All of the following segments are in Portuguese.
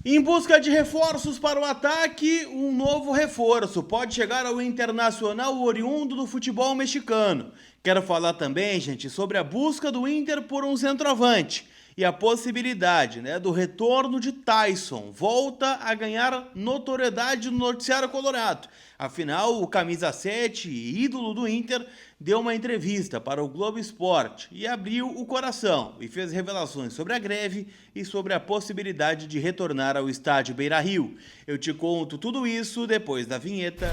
Em busca de reforços para o ataque, um novo reforço pode chegar ao Internacional oriundo do futebol mexicano. Quero falar também, gente, sobre a busca do Inter por um centroavante e a possibilidade, do retorno de Tyson. Volta a ganhar notoriedade no noticiário colorado. Afinal, o camisa 7, ídolo do Inter, deu uma entrevista para o Globo Esporte e abriu o coração e fez revelações sobre a greve e sobre a possibilidade de retornar ao estádio Beira-Rio. Eu te conto tudo isso depois da vinheta.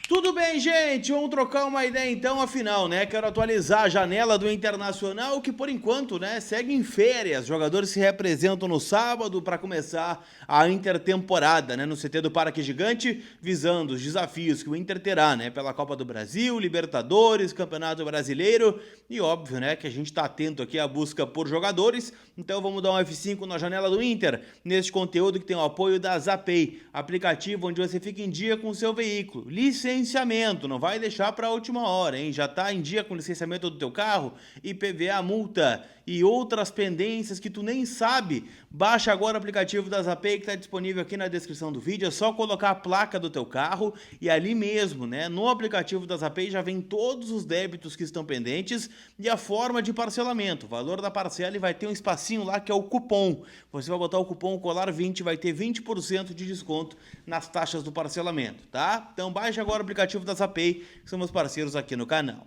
Tudo bem, gente? Vamos trocar uma ideia então, afinal, Quero atualizar a janela do Internacional, que por enquanto, segue em férias. Jogadores se representam no sábado para começar a intertemporada, no CT do Parque Gigante, visando os desafios que o Inter terá, pela Copa do Brasil, Libertadores, Campeonato Brasileiro e óbvio, que a gente está atento aqui à busca por jogadores. Então vamos dar um F5 na janela do Inter, neste conteúdo que tem o apoio da Zapay, aplicativo onde você fica em dia com o seu veículo. Licenciamento, não vai deixar para a última hora, hein? Já está em dia com o licenciamento do teu carro, IPVA, multa e outras pendências que tu nem sabe. Baixa agora o aplicativo da Zapay que está disponível aqui na descrição do vídeo. É só colocar a placa do teu carro e ali mesmo, no aplicativo da Zapay já vem todos os débitos que estão pendentes e a forma de parcelamento, o valor da parcela, e vai ter um espacinho lá que é o cupom. Você vai botar o cupom COLAR20, vai ter 20% de desconto nas taxas do parcelamento, tá? Então baixe agora o aplicativo da Zapay, que são meus parceiros aqui no canal.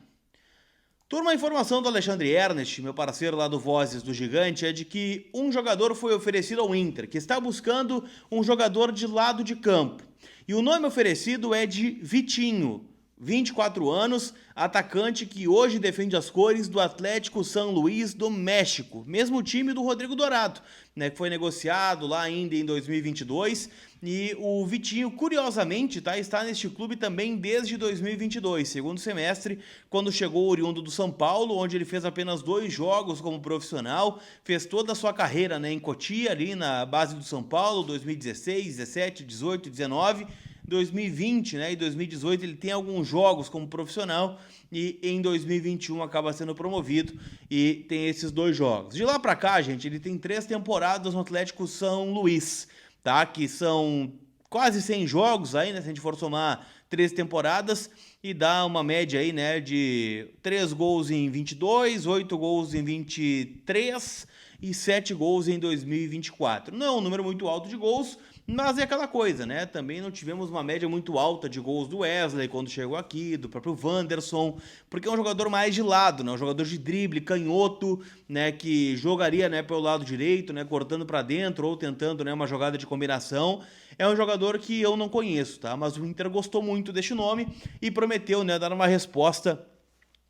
Turma, a informação do Alexandre Ernest, meu parceiro lá do Vozes do Gigante, é de que um jogador foi oferecido ao Inter, que está buscando um jogador de lado de campo. E o nome oferecido é de Vitinho, 24 anos, atacante que hoje defende as cores do Atlético San Luis do México, mesmo time do Rodrigo Dourado, que foi negociado lá ainda em 2022, e o Vitinho, curiosamente, está neste clube também desde 2022, segundo semestre, quando chegou oriundo do São Paulo, onde ele fez apenas 2 jogos como profissional, fez toda a sua carreira em Cotia, ali na base do São Paulo, 2016, 17, 18, 19, 2020, e 2018 ele tem alguns jogos como profissional e em 2021 acaba sendo promovido e tem esses 2 jogos. De lá pra cá, gente, ele tem 3 temporadas no Atlético São Luís, tá? Que são quase 100 jogos aí, se a gente for somar 3 temporadas, e dá uma média aí, de 3 gols em 22, 8 gols em 23 e 7 gols em 2024. Não é um número muito alto de gols, mas é aquela coisa, Também não tivemos uma média muito alta de gols do Wesley quando chegou aqui, do próprio Wanderson, porque é um jogador mais de lado, um jogador de drible, canhoto, que jogaria, pelo lado direito, cortando para dentro ou tentando, uma jogada de combinação. É um jogador que eu não conheço, tá? Mas o Inter gostou muito deste nome e prometeu, dar uma resposta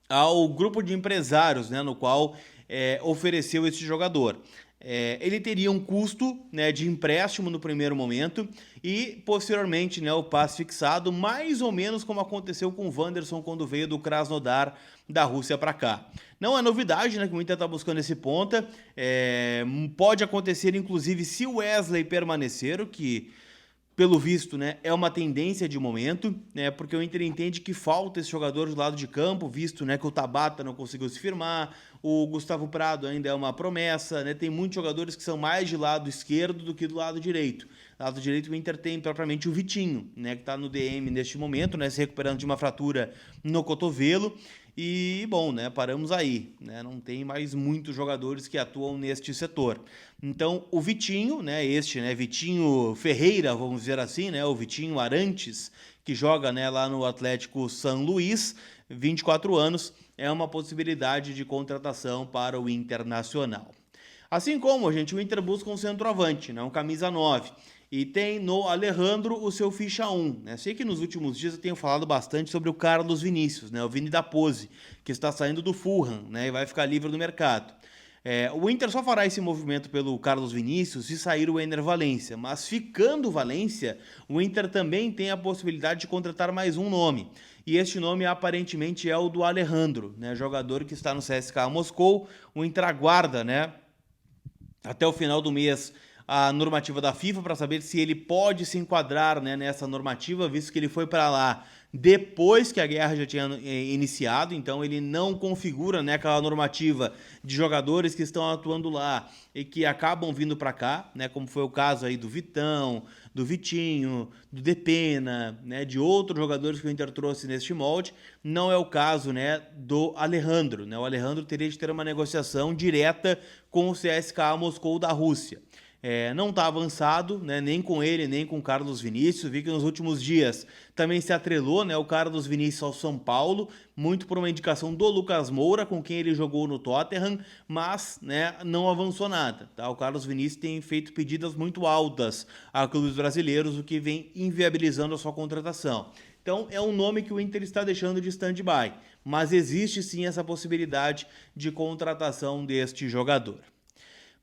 ao grupo de empresários, no qual ofereceu esse jogador. Ele teria um custo, de empréstimo no primeiro momento e posteriormente, o passe fixado, mais ou menos como aconteceu com o Wanderson quando veio do Krasnodar da Rússia para cá. Não é novidade, que o Inter está buscando esse ponta. Pode acontecer, inclusive, se o Wesley permanecer, o que pelo visto, é uma tendência de momento, porque o Inter entende que falta esse jogador do lado de campo, visto, que o Tabata não conseguiu se firmar, o Gustavo Prado ainda é uma promessa, tem muitos jogadores que são mais de lado esquerdo do que do lado direito. Do lado direito o Inter tem propriamente o Vitinho, que está no DM neste momento, se recuperando de uma fratura no cotovelo. E, bom, paramos aí, não tem mais muitos jogadores que atuam neste setor. Então, o Vitinho, Vitinho Ferreira, vamos dizer assim, o Vitinho Arantes, que joga, lá no Atlético San Luís, 24 anos, é uma possibilidade de contratação para o Internacional. Assim como, gente, o Inter busca um centroavante, um camisa 9. E tem no Alejandro o seu ficha 1. Sei que nos últimos dias eu tenho falado bastante sobre o Carlos Vinícius, o Vini da Pose, que está saindo do Fulham, e vai ficar livre no mercado. O Inter só fará esse movimento pelo Carlos Vinícius se sair o Ener Valencia, mas ficando o Valencia, o Inter também tem a possibilidade de contratar mais um nome. E este nome aparentemente é o do Alejandro, jogador que está no CSKA Moscou. O Inter aguarda, até o final do mês a normativa da FIFA para saber se ele pode se enquadrar nessa normativa, visto que ele foi para lá depois que a guerra já tinha iniciado, então ele não configura, né, aquela normativa de jogadores que estão atuando lá e que acabam vindo para cá, né, como foi o caso aí do Vitão, do Vitinho, do Depena, né, de outros jogadores que o Inter trouxe neste molde. Não é o caso, né, do Alejandro, né? O Alejandro teria de ter uma negociação direta com o CSKA Moscou da Rússia. Não está avançado, né, nem com ele, nem com o Carlos Vinícius. Vi que nos últimos dias também se atrelou, né, o Carlos Vinícius ao São Paulo, muito por uma indicação do Lucas Moura, com quem ele jogou no Tottenham, mas, né, não avançou nada. Tá? O Carlos Vinícius tem feito pedidas muito altas a clubes brasileiros, o que vem inviabilizando a sua contratação. Então é um nome que o Inter está deixando de stand-by, mas existe sim essa possibilidade de contratação deste jogador.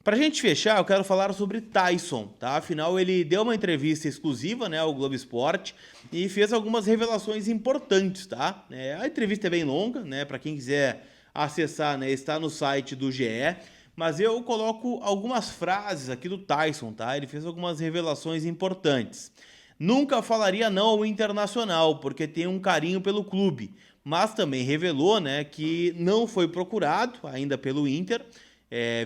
Para a gente fechar, eu quero falar sobre Taison, tá? Afinal, ele deu uma entrevista exclusiva, né, ao Globo Esporte e fez algumas revelações importantes, tá? A entrevista é bem longa, né? Para quem quiser acessar, né, está no site do GE, mas eu coloco algumas frases aqui do Taison, tá? Ele fez algumas revelações importantes. Nunca falaria não ao Internacional, porque tem um carinho pelo clube, mas também revelou, né, que não foi procurado ainda pelo Inter.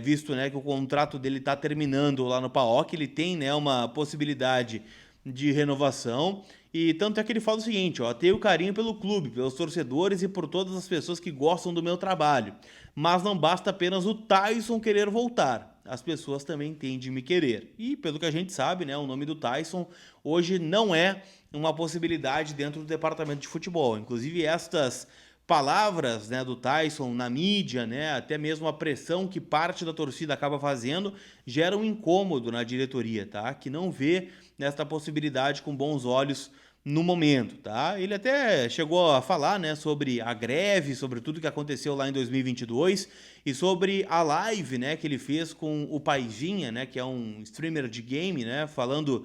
Visto, né, que o contrato dele está terminando lá no PAOK, ele tem, né, uma possibilidade de renovação, e tanto é que ele fala o seguinte, ó: tenho carinho pelo clube, pelos torcedores e por todas as pessoas que gostam do meu trabalho, mas não basta apenas o Taison querer voltar, as pessoas também têm de me querer. E pelo que a gente sabe, né, o nome do Taison hoje não é uma possibilidade dentro do departamento de futebol. Inclusive estas palavras, né, do Taison na mídia, né, até mesmo a pressão que parte da torcida acaba fazendo, gera um incômodo na diretoria, tá? Que não vê esta possibilidade com bons olhos no momento, tá? Ele até chegou a falar, né, sobre a greve, sobre tudo que aconteceu lá em 2022 e sobre a live, né, que ele fez com o Paizinha, né, que é um streamer de game, né, falando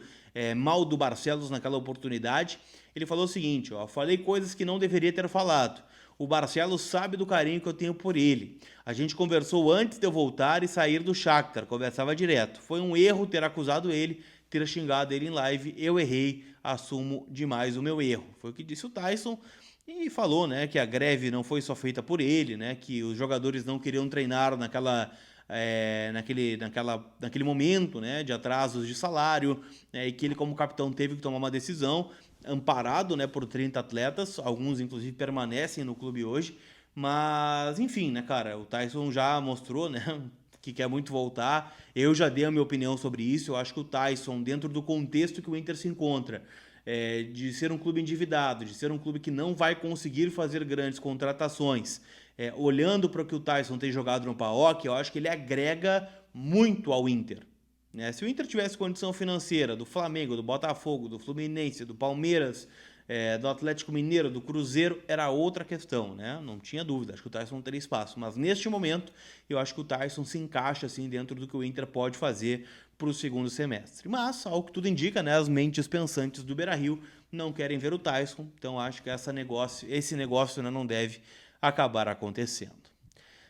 mal do Barcelos naquela oportunidade. Ele falou o seguinte, ó: falei coisas que não deveria ter falado. O Barcelos sabe do carinho que eu tenho por ele. A gente conversou antes de eu voltar e sair do Shakhtar, conversava direto. Foi um erro ter acusado ele, ter xingado ele em live. Eu errei, assumo demais o meu erro. Foi o que disse o Taison e falou, né, que a greve não foi só feita por ele, né, que os jogadores não queriam treinar naquele momento, né, de atrasos de salário, né, e que ele como capitão teve que tomar uma decisão, amparado, né, por 30 atletas, alguns inclusive permanecem no clube hoje, mas enfim, né, cara, o Taison já mostrou, né, que quer muito voltar. Eu já dei a minha opinião sobre isso. Eu acho que o Taison, dentro do contexto que o Inter se encontra, de ser um clube endividado, de ser um clube que não vai conseguir fazer grandes contratações, olhando para o que o Taison tem jogado no PAOK, eu acho que ele agrega muito ao Inter. Se o Inter tivesse condição financeira do Flamengo, do Botafogo, do Fluminense, do Palmeiras, do Atlético Mineiro, do Cruzeiro, era outra questão, né? Não tinha dúvida, acho que o Taison não teria espaço. Mas neste momento, eu acho que o Taison se encaixa assim, dentro do que o Inter pode fazer para o segundo semestre. Mas, ao que tudo indica, né, as mentes pensantes do Beira-Rio não querem ver o Taison, então acho que esse negócio, né, não deve acabar acontecendo.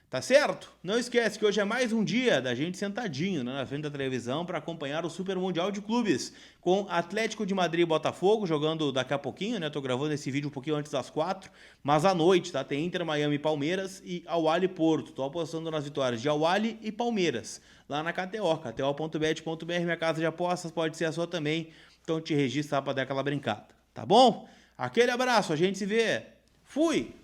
Tá certo? Não esquece que hoje é mais um dia da gente sentadinho, né, na frente da televisão para acompanhar o Super Mundial de Clubes com Atlético de Madrid e Botafogo jogando daqui a pouquinho, né? Tô gravando esse vídeo um pouquinho antes das 4, mas à noite, tá? Tem Inter, Miami e Palmeiras e Al-Ahly Porto. Tô apostando nas vitórias de Al-Ahly e Palmeiras lá na KTO, kto.bet.br, minha casa de apostas, pode ser a sua também. Então te registra para dar aquela brincada, tá bom? Aquele abraço, a gente se vê. Fui!